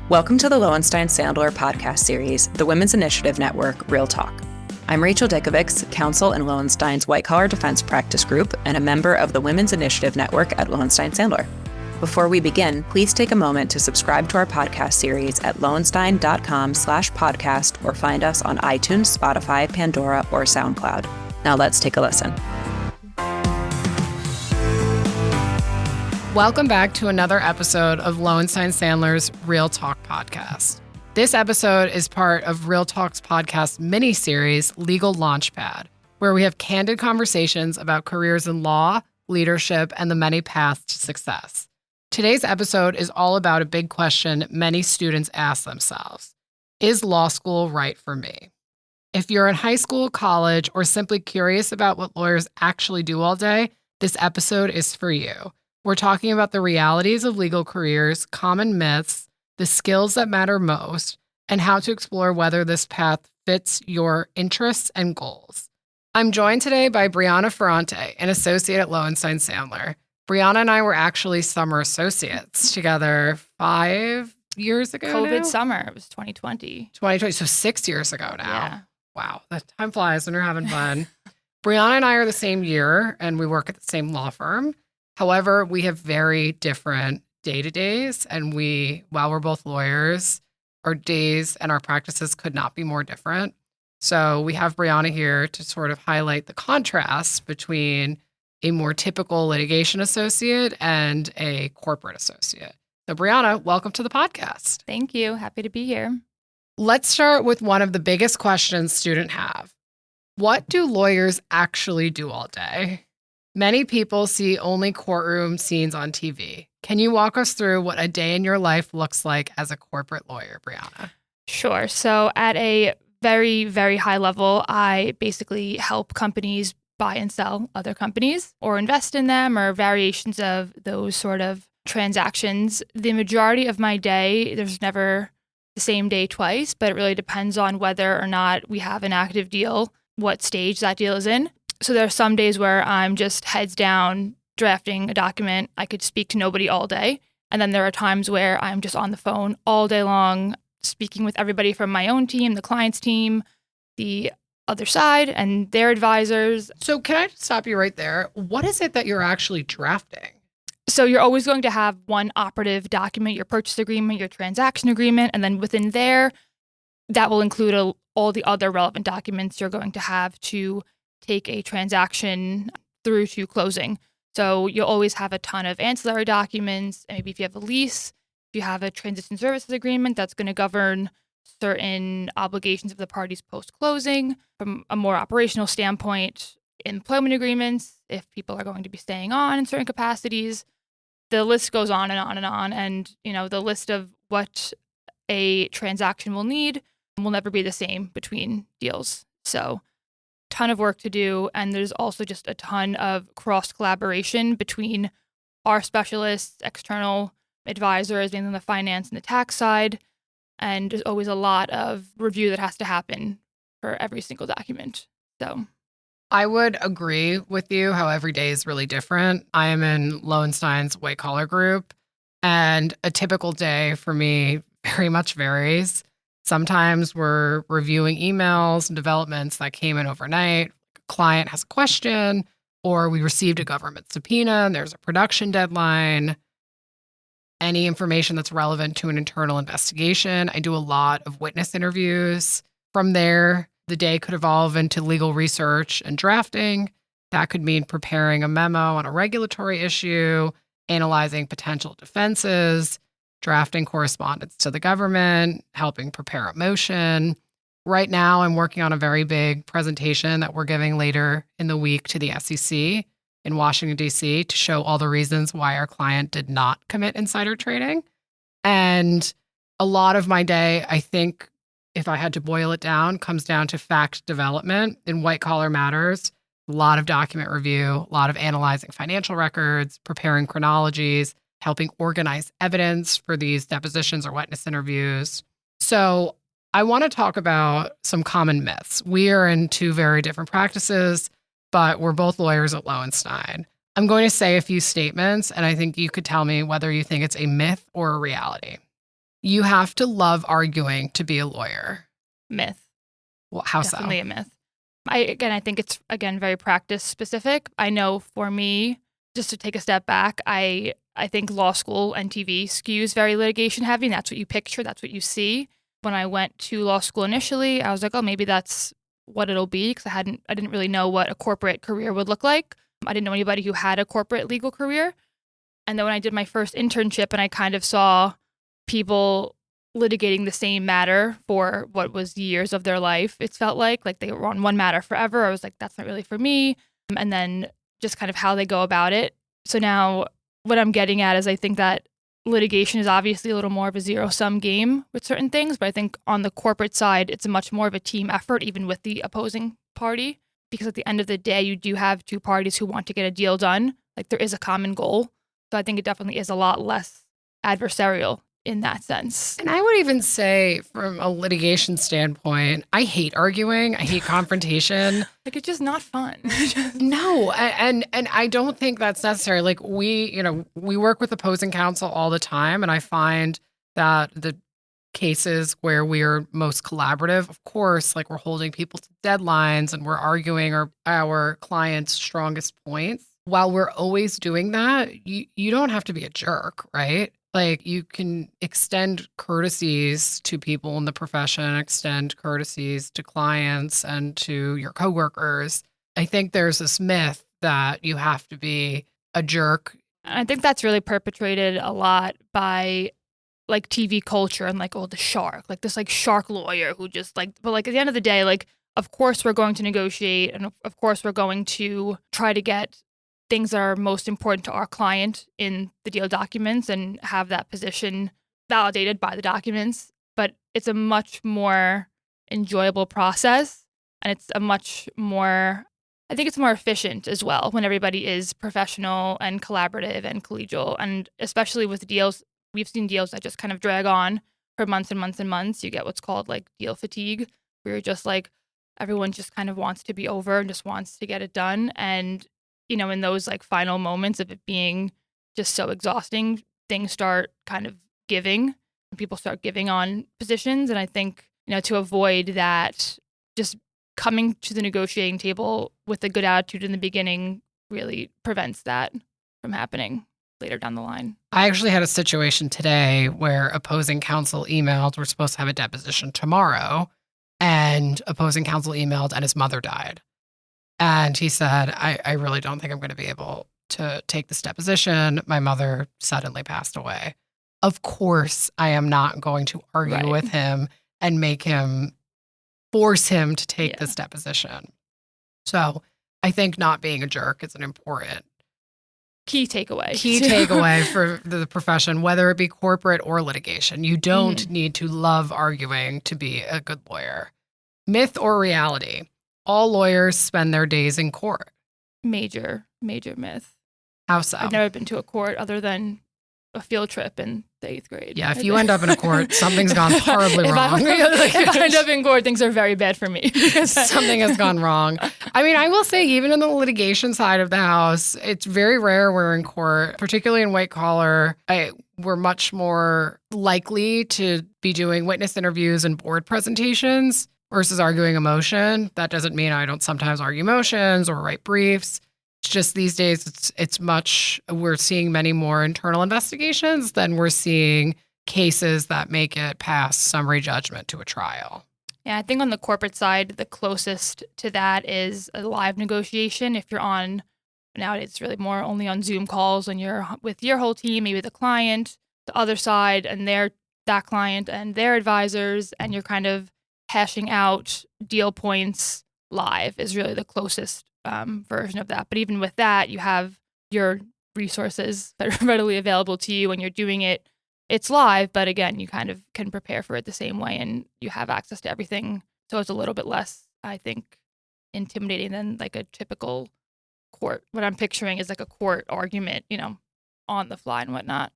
Welcome to the Lowenstein-Sandler podcast series, the Women's Initiative Network, Real Talk. I'm Rachel Dickovics, counsel in Lowenstein's White Collar Defense Practice Group and a member of the Women's Initiative Network at Lowenstein-Sandler. Before we begin, please take a moment to subscribe to our podcast series at lowenstein.com/podcast or find us on iTunes, Spotify, Pandora, or SoundCloud. Now let's take a listen. Welcome back to another episode of Lowenstein-Sandler's Real Talk podcast. This episode is part of Real Talk's podcast miniseries, Legal Launchpad, where we have candid conversations about careers in law, leadership, and the many paths to success. Today's episode is all about a big question many students ask themselves. Is law school right for me? If you're in high school, college, or simply curious about what lawyers actually do all day, this episode is for you. We're talking about the realities of legal careers, common myths, the skills that matter most, and how to explore whether this path fits your interests and goals. I'm joined today by Brianna Ferrante, an associate at Lowenstein-Sandler. Brianna and I were actually summer associates together 5 years ago COVID now? summer. It was 2020. 2020, so 6 years ago now. Yeah. Wow, that time flies when you're having fun. Brianna and I are the same year, and we work at the same law firm. However, we have very different day-to-days, and while we're both lawyers, our days and our practices could not be more different. So we have Brianna here to sort of highlight the contrast between a more typical litigation associate and a corporate associate. So Brianna, welcome to the podcast. Thank you. Happy to be here. Let's start with one of the biggest questions students have. What do lawyers actually do all day? Many people see only courtroom scenes on TV. Can you walk us through what a day in your life looks like as a corporate lawyer, Brianna? Sure. So at a very, very high level, I basically help companies buy and sell other companies or invest in them or variations of those sort of transactions. The majority of my day, there's never the same day twice, but it really depends on whether or not we have an active deal, what stage that deal is in. So there are some days where I'm just heads down drafting a document. I could speak to nobody all day. And then there are times where I'm just on the phone all day long, speaking with everybody from my own team, the client's team, the other side, and their advisors. So can I just stop you right there? What is it that you're actually drafting? So you're always going to have one operative document, your purchase agreement, your transaction agreement, and then within there, that will include all the other relevant documents you're going to have to take a transaction through to closing. So you'll always have a ton of ancillary documents. And maybe if you have a lease, if you have a transition services agreement, that's going to govern certain obligations of the parties post-closing. From a more operational standpoint, employment agreements, if people are going to be staying on in certain capacities. The list goes on and on and on. And, the list of what a transaction will need will never be the same between deals. So ton of work to do, and there's also just a ton of cross collaboration between our specialists, external advisors, mainly on the finance and the tax side, and there's always a lot of review that has to happen for every single document. So I would agree with you how every day is really different. I am in Lowenstein's white collar group, and a typical day for me very much varies. Sometimes we're reviewing emails and developments that came in overnight. A client has a question, or we received a government subpoena and there's a production deadline. Any information that's relevant to an internal investigation. I do a lot of witness interviews. From there, the day could evolve into legal research and drafting. That could mean preparing a memo on a regulatory issue, analyzing potential defenses, drafting correspondence to the government, helping prepare a motion. Right now, I'm working on a very big presentation that we're giving later in the week to the SEC in Washington, D.C. to show all the reasons why our client did not commit insider trading. And a lot of my day, I think, if I had to boil it down, comes down to fact development in white collar matters. A lot of document review, a lot of analyzing financial records, preparing chronologies, helping organize evidence for these depositions or witness interviews. So I want to talk about some common myths. We are in two very different practices, but we're both lawyers at Lowenstein. I'm going to say a few statements, and I think you could tell me whether you think it's a myth or a reality. You have to love arguing to be a lawyer. Myth. Well, how Definitely so? a myth. I think it's, again, very practice specific. I know for me, just to take a step back, I think law school and TV skews very litigation heavy, and that's what you picture, that's what you see. When I went to law school initially, I was like, oh, maybe that's what it'll be, because I didn't really know what a corporate career would look like. I didn't know anybody who had a corporate legal career. And then when I did my first internship and I kind of saw people litigating the same matter for what was years of their life, it felt like they were on one matter forever. I was like, that's not really for me. And then just kind of how they go about it. So now what I'm getting at is I think that litigation is obviously a little more of a zero-sum game with certain things, but I think on the corporate side, it's much more of a team effort, even with the opposing party, because at the end of the day, you do have two parties who want to get a deal done. Like, there is a common goal. So I think it definitely is a lot less adversarial in that sense. And I would even say, from a litigation standpoint, I hate arguing. I hate confrontation. Like, it's just not fun. No, and I don't think that's necessary. Like, we work with opposing counsel all the time, and I find that the cases where we are most collaborative, of course, like, we're holding people to deadlines and we're arguing our clients' strongest points. While we're always doing that, you don't have to be a jerk, right? Like, you can extend courtesies to people in the profession, extend courtesies to clients and to your coworkers. I think there's this myth that you have to be a jerk. I think that's really perpetrated a lot by like TV culture and like, oh, the shark, like this like shark lawyer who just like, but like at the end of the day, like, of course we're going to negotiate, and of course we're going to try to get things that are most important to our client in the deal documents and have that position validated by the documents. But it's a much more enjoyable process, and it's a much more, I think it's more efficient as well when everybody is professional and collaborative and collegial. And especially with deals, we've seen deals that just kind of drag on for months and months and months. You get what's called like deal fatigue, where you're just like, everyone just kind of wants to be over and just wants to get it done. And in those like final moments of it being just so exhausting, things start kind of giving, and people start giving on positions. And I think, to avoid that, just coming to the negotiating table with a good attitude in the beginning really prevents that from happening later down the line. I actually had a situation today where opposing counsel emailed, we're supposed to have a deposition tomorrow, and opposing counsel emailed and his mother died. And he said, I really don't think I'm going to be able to take this deposition. My mother suddenly passed away. Of course, I am not going to argue with him and force him to take this deposition. So I think not being a jerk is an important key takeaway for the profession, whether it be corporate or litigation. You don't need to love arguing to be a good lawyer. Myth or reality? All lawyers spend their days in court. Major myth. How so? I've never been to a court other than a field trip in the 8th grade. Yeah, if you end up in a court, something's gone horribly wrong. If I end up in court, things are very bad for me. Something has gone wrong. I mean, I will say, even in the litigation side of the house, it's very rare we're in court, particularly in white collar. We're much more likely to be doing witness interviews and board presentations versus arguing a motion. That doesn't mean I don't sometimes argue motions or write briefs. It's just these days, we're seeing many more internal investigations than we're seeing cases that make it past summary judgment to a trial. Yeah, I think on the corporate side, the closest to that is a live negotiation. If you're on, nowadays it's really more only on Zoom calls, and you're with your whole team, maybe the client, the other side, and that client and their advisors, and you're kind of hashing out deal points live is really the closest version of that. But even with that, you have your resources that are readily available to you when you're doing it. It's live, but again, you kind of can prepare for it the same way, and you have access to everything. So it's a little bit less, I think, intimidating than like a typical court. What I'm picturing is like a court argument, on the fly and whatnot.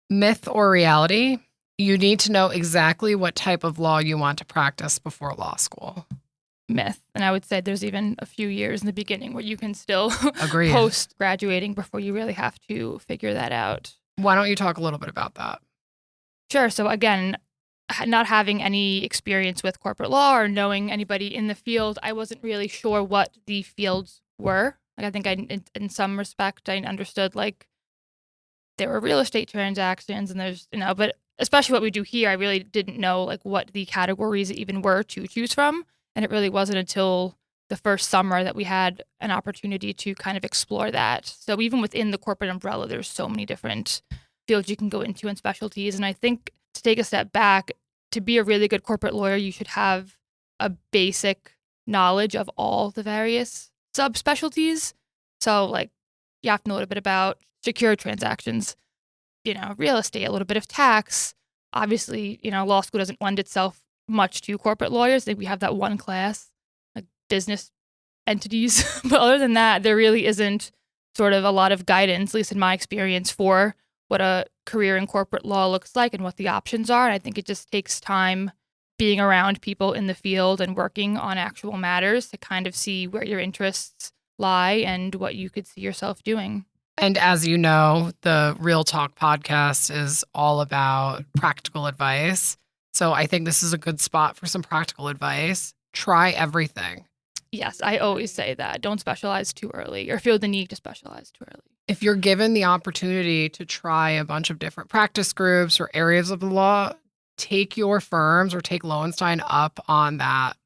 Myth or reality? You need to know exactly what type of law you want to practice before law school. Myth. And I would say there's even a few years in the beginning where you can still Agreed. Post-graduating before you really have to figure that out. Why don't you talk a little bit about that? Sure. So again, not having any experience with corporate law or knowing anybody in the field, I wasn't really sure what the fields were. Like I think in some respect, I understood like there were real estate transactions and there's, but especially what we do here, I really didn't know like what the categories even were to choose from. And it really wasn't until the first summer that we had an opportunity to kind of explore that. So even within the corporate umbrella, there's so many different fields you can go into and specialties. And I think to take a step back, to be a really good corporate lawyer, you should have a basic knowledge of all the various subspecialties. So like you have to know a little bit about secured transactions, real estate, a little bit of tax. Obviously, law school doesn't lend itself much to corporate lawyers. I think we have that one class, like business entities. But other than that, there really isn't sort of a lot of guidance, at least in my experience, for what a career in corporate law looks like and what the options are. And I think it just takes time being around people in the field and working on actual matters to kind of see where your interests lie and what you could see yourself doing. And as you know, the Real Talk podcast is all about practical advice. So I think this is a good spot for some practical advice. Try everything. Yes, I always say that. Don't specialize too early or feel the need to specialize too early. If you're given the opportunity to try a bunch of different practice groups or areas of the law, take your firms or take Lowenstein up on that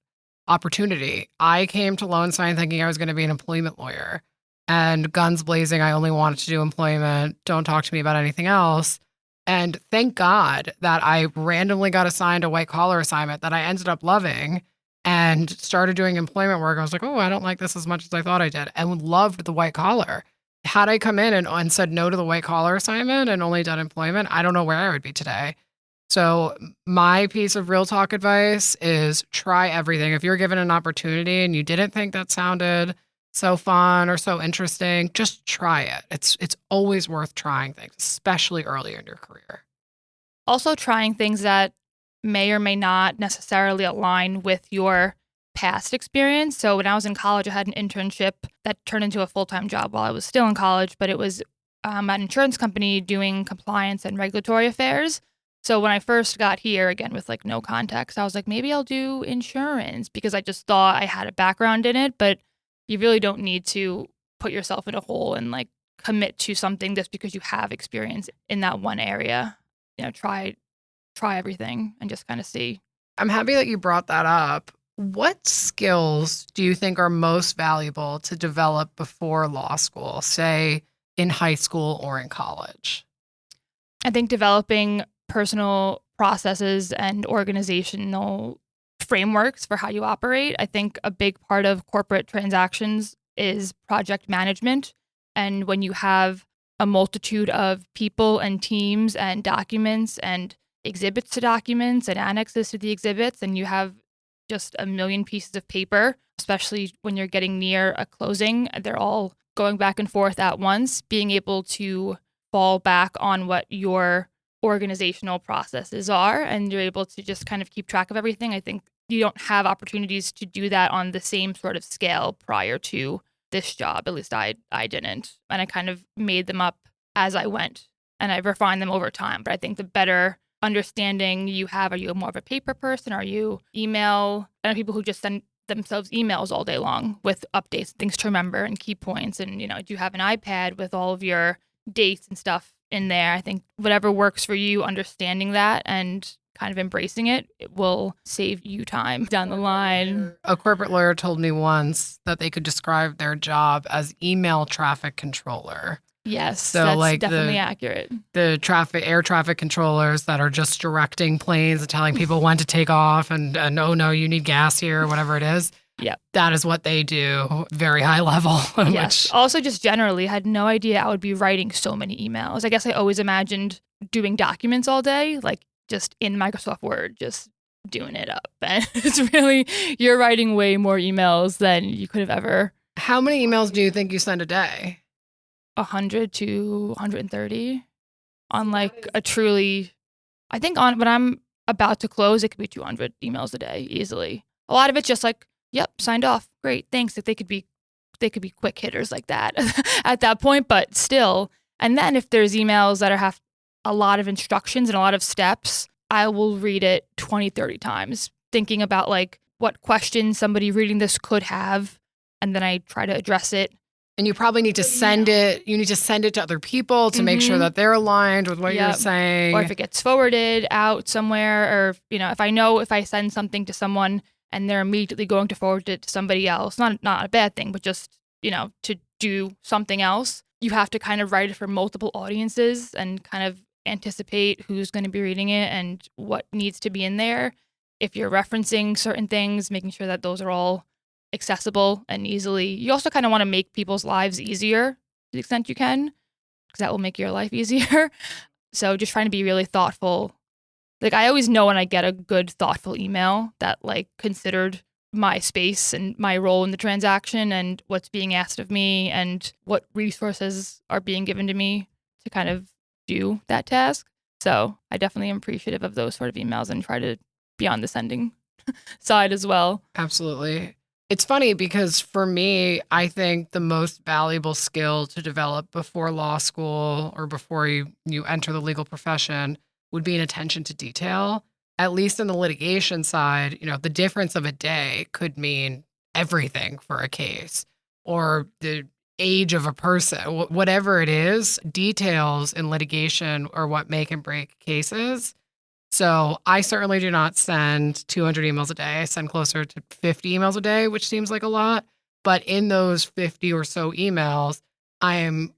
opportunity. I came to Lowenstein thinking I was going to be an employment lawyer. And guns blazing, I only wanted to do employment. Don't talk to me about anything else. And thank God that I randomly got assigned a white collar assignment that I ended up loving and started doing employment work. I was like, oh, I don't like this as much as I thought I did, and loved the white collar. Had I come in and said no to the white collar assignment and only done employment, I don't know where I would be today. So my piece of real talk advice is try everything. If you're given an opportunity and you didn't think that sounded so fun or so interesting, just try it. It's always worth trying things, especially earlier in your career. Also trying things that may or may not necessarily align with your past experience. So when I was in college, I had an internship that turned into a full-time job while I was still in college, but it was at an insurance company doing compliance and regulatory affairs. So when I first got here, again, with like no context, I was like, maybe I'll do insurance because I just thought I had a background in it, but you really don't need to put yourself in a hole and like commit to something just because you have experience in that one area. Try everything and just kind of see. I'm happy that you brought that up. What skills do you think are most valuable to develop before law school, say in high school or in college? I think developing personal processes and organizational frameworks for how you operate. I think a big part of corporate transactions is project management. And when you have a multitude of people and teams and documents and exhibits to documents and annexes to the exhibits, and you have just a million pieces of paper, especially when you're getting near a closing, they're all going back and forth at once, being able to fall back on what your organizational processes are, and you're able to just kind of keep track of everything. I think you don't have opportunities to do that on the same sort of scale prior to this job. At least I didn't. And I kind of made them up as I went, and I refined them over time. But I think the better understanding you have, are you more of a paper person? Are you email? I know people who just send themselves emails all day long with updates, things to remember and key points. And, do you have an iPad with all of your dates and stuff in there? I think whatever works for you, understanding that and kind of embracing it, it will save you time down the line. A corporate lawyer told me once that they could describe their job as email traffic controller. Yes, so that's like definitely accurate. The air traffic controllers that are just directing planes and telling people when to take off and oh no, you need gas here or whatever it is. Yeah, that is what they do, very high level. Yes. Also, just generally, had no idea I would be writing so many emails. I guess I always imagined doing documents all day, like just in Microsoft Word, just doing it up. And it's really, you're writing way more emails than you could have ever. How many emails do you think you send a day? 100 to 130 on like a truly, I think on when I'm about to close, it could be 200 emails a day easily. A lot of it's just like, yep, signed off. Great, thanks. If they could be quick hitters like that at that point, but still. And then if there's emails that a lot of instructions and a lot of steps, I will read it 20, 30 times, thinking about like what questions somebody reading this could have. And then I try to address it. And you probably need to send it. You need to send it to other people to make sure that they're aligned with what you're saying. Or if it gets forwarded out somewhere, or, if I send something to someone and they're immediately going to forward it to somebody else, not a bad thing, but just, to do something else, you have to kind of write it for multiple audiences and kind of anticipate who's going to be reading it and what needs to be in there. If you're referencing certain things, making sure that those are all accessible and easily. You also kind of want to make people's lives easier to the extent you can, because that will make your life easier. So just trying to be really thoughtful. Like, I always know when I get a good, thoughtful email that like considered my space and my role in the transaction and what's being asked of me and what resources are being given to me to kind of do that task. So I definitely am appreciative of those sort of emails and try to be on the sending side as well. Absolutely. It's funny because for me, I think the most valuable skill to develop before law school or before you enter the legal profession would be an attention to detail. At least in the litigation side, the difference of a day could mean everything for a case, or the age of a person, whatever it is. Details in litigation are what make and break cases. So I certainly do not send 200 emails a day. I send closer to 50 emails a day, which seems like a lot. But in those 50 or so emails, I am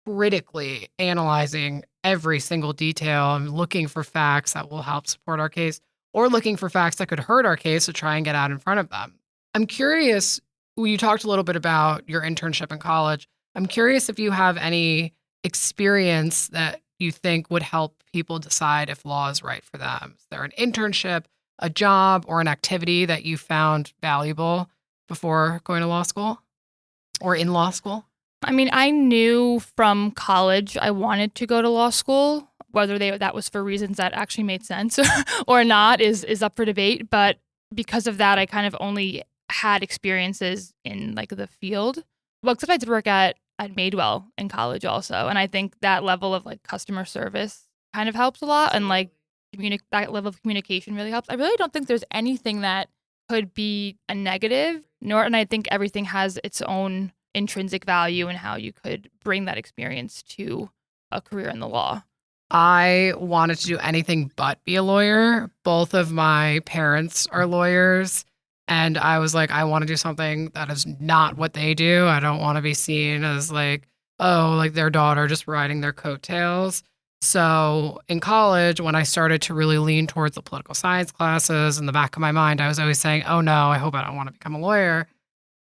critically analyzing every single detail. I'm looking for facts that will help support our case, or looking for facts that could hurt our case to try and get out in front of them. I'm curious, you talked a little bit about your internship in college. I'm curious if you have any experience that you think would help people decide if law is right for them. Is there an internship, a job, or an activity that you found valuable before going to law school or in law school? I mean, I knew from college I wanted to go to law school. Whether that was for reasons that actually made sense or not is up for debate. But because of that, I kind of only had experiences in like the field. Well, except I did work at Madewell in college also. And I think that level of like customer service kind of helps a lot. And like that level of communication really helps. I really don't think there's anything that could be a negative, and I think everything has its own intrinsic value and how you could bring that experience to a career in the law. I wanted to do anything but be a lawyer. Both of my parents are lawyers. And I was like, I want to do something that is not what they do. I don't want to be seen as like, oh, like their daughter just riding their coattails. So in college, when I started to really lean towards the political science classes, in the back of my mind, I was always saying, oh no, I hope I don't want to become a lawyer.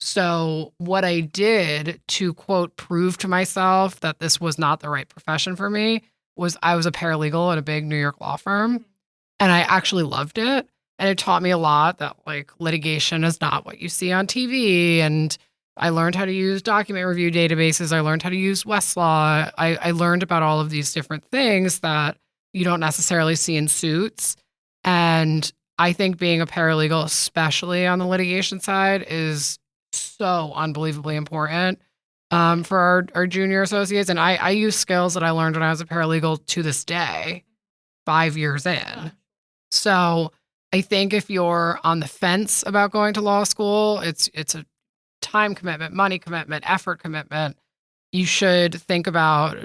So what I did to, quote, prove to myself that this was not the right profession for me was I was a paralegal at a big New York law firm, and I actually loved it. And it taught me a lot that like litigation is not what you see on TV. And I learned how to use document review databases. I learned how to use Westlaw. I learned about all of these different things that you don't necessarily see in suits. And I think being a paralegal, especially on the litigation side, is so unbelievably important for our junior associates. And I use skills that I learned when I was a paralegal to this day, 5 years in. So I think if you're on the fence about going to law school, it's a time commitment, money commitment, effort commitment. You should think about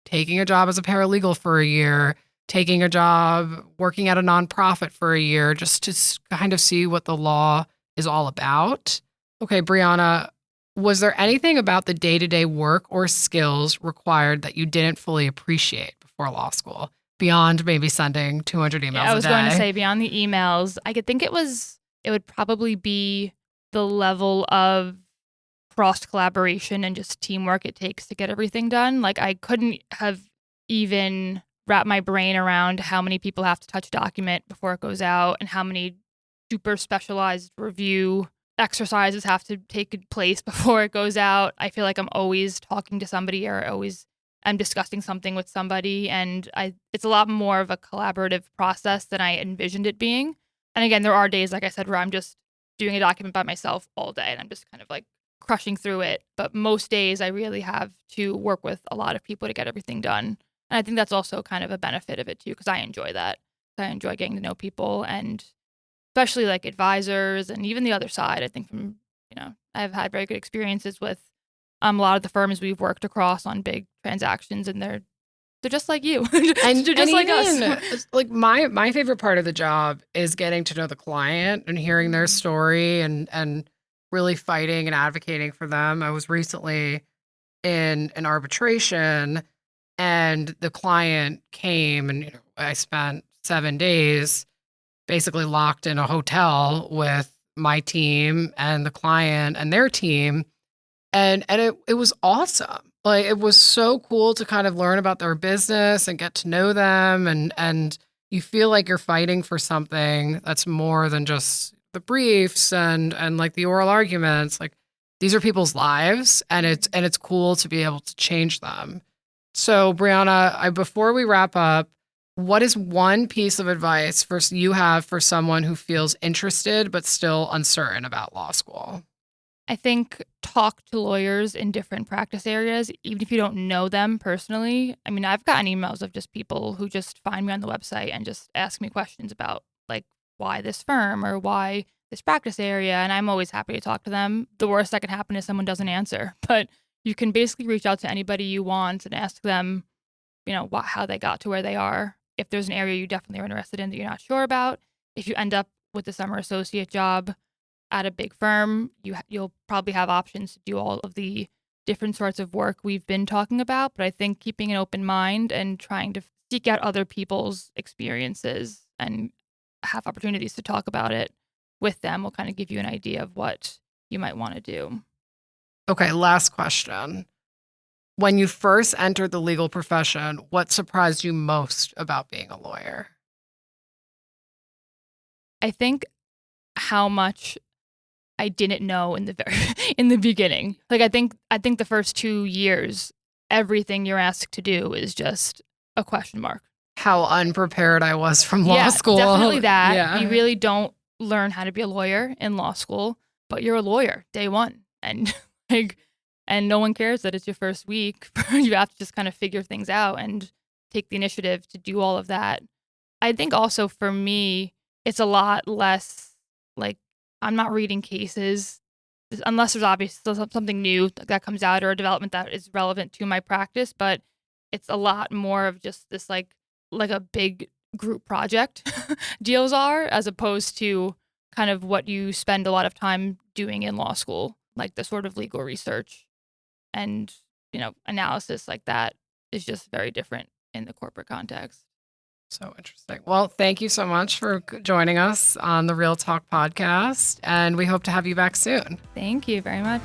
taking a job as a paralegal for a year, taking a job working at a nonprofit for a year, just to kind of see what the law is all about. Okay, Brianna, was there anything about the day-to-day work or skills required that you didn't fully appreciate before law school? Beyond maybe sending 200 emails a day. I was going to say beyond the emails, I could think it would probably be the level of cross collaboration and just teamwork it takes to get everything done. Like I couldn't have even wrapped my brain around how many people have to touch a document before it goes out and how many super specialized review exercises have to take place before it goes out. I feel like I'm always talking to somebody or I'm discussing something with somebody, and it's a lot more of a collaborative process than I envisioned it being. And again, there are days, like I said, where I'm just doing a document by myself all day and I'm just kind of like crushing through it. But most days I really have to work with a lot of people to get everything done. And I think that's also kind of a benefit of it too, because I enjoy that. I enjoy getting to know people, and especially like advisors and even the other side. I think from, I've had very good experiences with a lot of the firms we've worked across on big transactions, and they're just like you. And they're just like even, us. Like my favorite part of the job is getting to know the client and hearing their story and really fighting and advocating for them. I was recently in an arbitration, and the client came, and I spent 7 days basically locked in a hotel with my team and the client and their team. And it was awesome. Like, it was so cool to kind of learn about their business and get to know them, and you feel like you're fighting for something that's more than just the briefs and like the oral arguments. Like, these are people's lives, and it's cool to be able to change them. So, Brianna, before we wrap up, what is one piece of advice you have for someone who feels interested but still uncertain about law school? I think talk to lawyers in different practice areas, even if you don't know them personally. I mean, I've gotten emails of just people who just find me on the website and just ask me questions about, like, why this firm or why this practice area, and I'm always happy to talk to them. The worst that can happen is someone doesn't answer, but you can basically reach out to anybody you want and ask them, how they got to where they are. If there's an area you definitely are interested in that you're not sure about, if you end up with a summer associate job at a big firm, you'll probably have options to do all of the different sorts of work we've been talking about. But I think keeping an open mind and trying to seek out other people's experiences and have opportunities to talk about it with them will kind of give you an idea of what you might want to do. Okay, last question. When you first entered the legal profession, what surprised you most about being a lawyer? I think how much I didn't know in the beginning. Like, I think the first 2 years, everything you're asked to do is just a question mark. How unprepared I was from law school. Definitely that. Yeah. You really don't learn how to be a lawyer in law school, but you're a lawyer day one, and and no one cares that it's your first week. You have to just kind of figure things out and take the initiative to do all of that. I think also for me, it's a lot less like, I'm not reading cases unless there's obviously something new that comes out or a development that is relevant to my practice. But it's a lot more of just this like a big group project deals are, as opposed to kind of what you spend a lot of time doing in law school, like the sort of legal research and, analysis like that is just very different in the corporate context. So interesting. Well, thank you so much for joining us on the Real Talk podcast, and we hope to have you back soon. Thank you very much.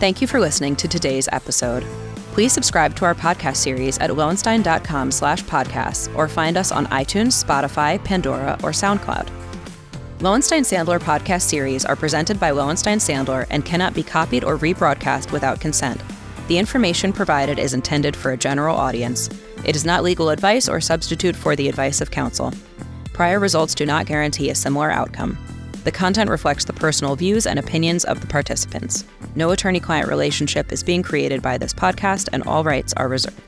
Thank you for listening to today's episode. Please subscribe to our podcast series at lowenstein.com/podcasts or find us on iTunes, Spotify, Pandora, or SoundCloud. Lowenstein Sandler podcast series are presented by Lowenstein Sandler and cannot be copied or rebroadcast without consent. The information provided is intended for a general audience. It is not legal advice or substitute for the advice of counsel. Prior results do not guarantee a similar outcome. The content reflects the personal views and opinions of the participants. No attorney-client relationship is being created by this podcast, and all rights are reserved.